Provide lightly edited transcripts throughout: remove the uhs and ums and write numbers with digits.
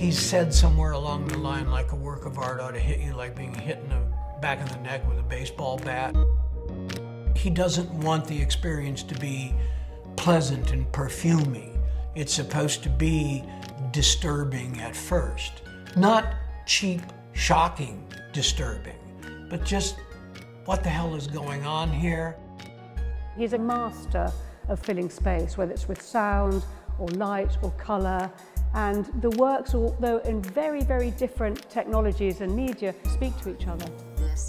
He's said somewhere along the line, like a work of art ought to hit you like being hit in the back of the neck with a baseball bat. He doesn't want the experience to be pleasant and perfumey. It's supposed to be disturbing at first. Not cheap, shocking disturbing, but just what the hell is going on here? He's a master of filling space, whether it's with sound or light or colour. And the works, although in very, very different technologies and media, speak to each other.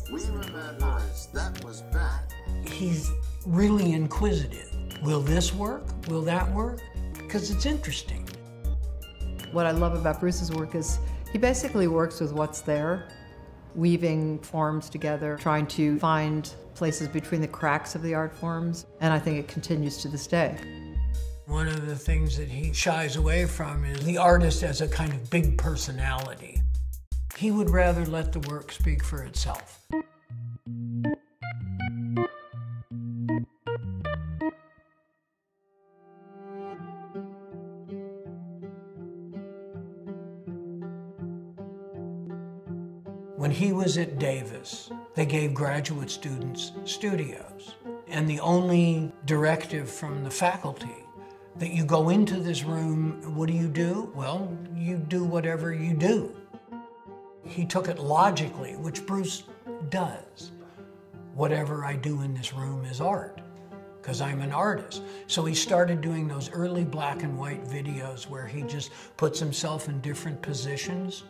We remember as that was bad. He's really inquisitive. Will this work? Will that work? Because it's interesting. What I love about Bruce's work is he basically works with what's there, weaving forms together, trying to find places between the cracks of the art forms, and I think it continues to this day. One of the things that he shies away from is the artist as a kind of big personality. He would rather let the work speak for itself. When he was at Davis, they gave graduate students studios. And the only directive from the faculty that you go into this room, what do? Well, you do whatever you do. He took it logically, which Bruce does. Whatever I do in this room is art, because I'm an artist. So he started doing those early black and white videos where he just puts himself in different positions.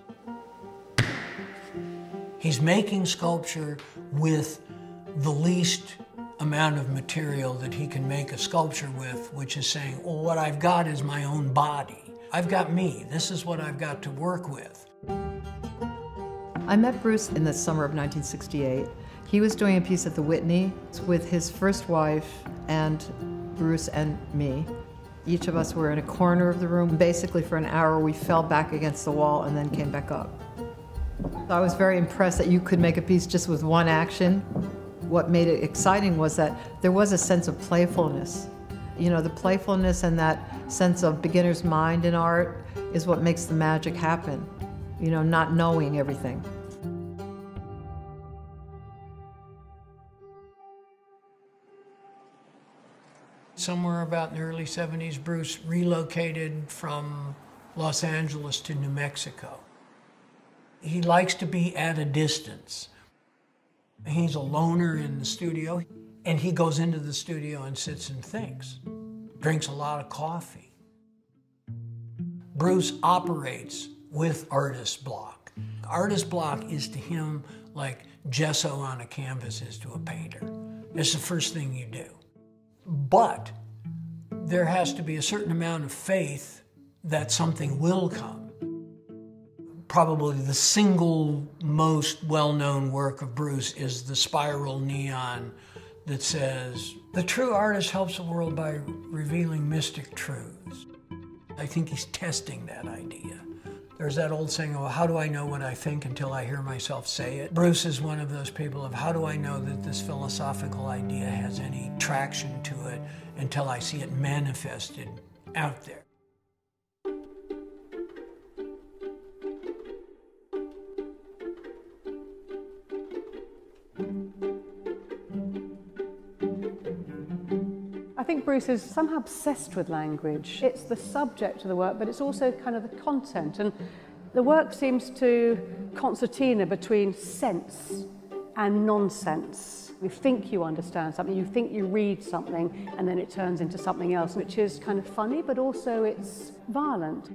He's making sculpture with the least amount of material that he can make a sculpture with, which is saying, well, what I've got is my own body. I've got me. This is what I've got to work with. I met Bruce in the summer of 1968. He was doing a piece at the Whitney with his first wife and Bruce and me. Each of us were in a corner of the room. Basically, for an hour, we fell back against the wall and then came back up. I was very impressed that you could make a piece just with one action. What made it exciting was that there was a sense of playfulness. You know, the playfulness and that sense of beginner's mind in art is what makes the magic happen. You know, not knowing everything. Somewhere about in the early 70s, Bruce relocated from Los Angeles to New Mexico. He likes to be at a distance. He's a loner in the studio, and he goes into the studio and sits and thinks, drinks a lot of coffee. Bruce operates with artist block. Artist block is to him like gesso on a canvas is to a painter. It's the first thing you do. But there has to be a certain amount of faith that something will come. Probably the single most well-known work of Bruce is the spiral neon that says, "The true artist helps the world by revealing mystic truths." I think he's testing that idea. There's that old saying, "Oh, how do I know what I think until I hear myself say it?" Bruce is one of those people of, how do I know that this philosophical idea has any traction to it until I see it manifested out there? I think Bruce is somehow obsessed with language. It's the subject of the work, but it's also kind of the content. And the work seems to concertina between sense and nonsense. You think you understand something, you think you read something, and then it turns into something else, which is kind of funny, but also it's violent.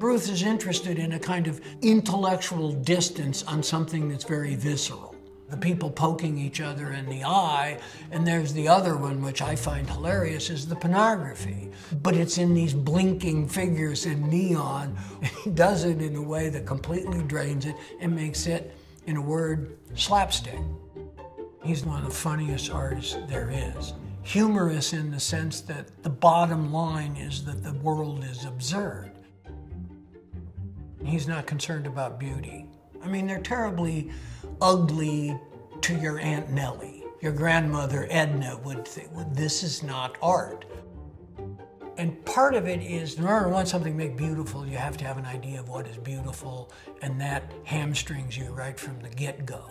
Bruce is interested in a kind of intellectual distance on something that's very visceral. The people poking each other in the eye, and there's the other one, which I find hilarious, is the pornography. But it's in these blinking figures in neon, and he does it in a way that completely drains it and makes it, in a word, slapstick. He's one of the funniest artists there is. Humorous in the sense that the bottom line is that the world is absurd. He's not concerned about beauty. I mean, they're terribly ugly to your Aunt Nellie. Your grandmother Edna would think, well, this is not art. And part of it is, in order to want something to make beautiful, you have to have an idea of what is beautiful, and that hamstrings you right from the get-go.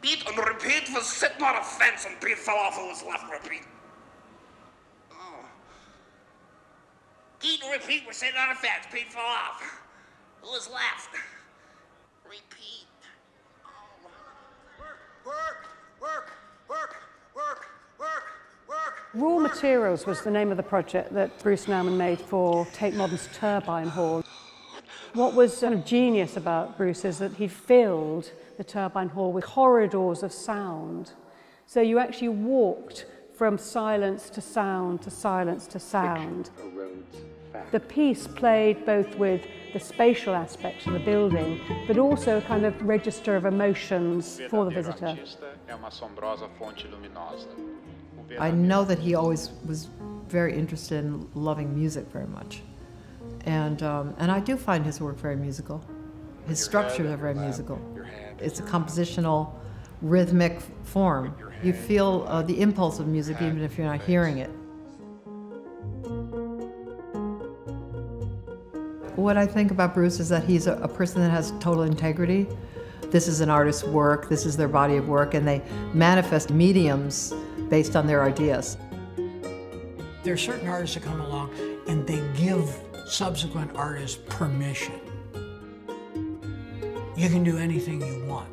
Beat and repeat was sitting on a fence and Pete fell off and was left. Repeat. Oh. Beat and repeat were sitting on a fence. Pete fell off. Who was left? Repeat. Oh. Work, work, work, work, work, work. Raw Materials was the name of the project that Bruce Nauman made for Tate Modern's turbine hall. What was sort of genius about Bruce is that he filled the turbine hall with corridors of sound. So you actually walked from silence to sound to silence to sound. The piece played both with the spatial aspects of the building, but also a kind of register of emotions for the visitor. I know that he always was very interested in loving music very much. And I do find his work very musical. His structures are very musical. It's a compositional, rhythmic form. You feel the impulse of music even if you're not hearing it. What I think about Bruce is that he's a person that has total integrity. This is an artist's work, this is their body of work, and they manifest mediums based on their ideas. There are certain artists that come along and they give subsequent artists permission. You can do anything you want.